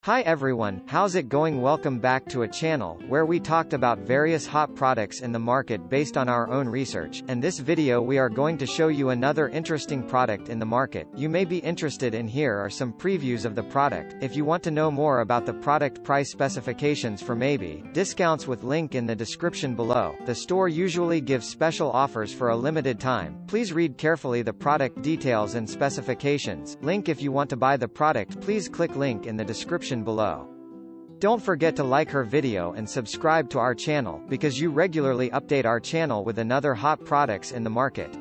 Hi everyone, how's it going? Welcome back to a channel where we talked about various hot products in the market based on our own research, and this video we are going to show you another interesting product in the market. You may be interested in. Here are some previews of the product. If you want to know more about the product, price, specifications for maybe discounts, with link in the description below. The store usually gives special offers for a limited time. Please read carefully the product details and specifications. Link if you want to buy the product. Please click link in the description below. Don't forget to like her video and subscribe to our channel, because you regularly update our channel with another hot products in the market.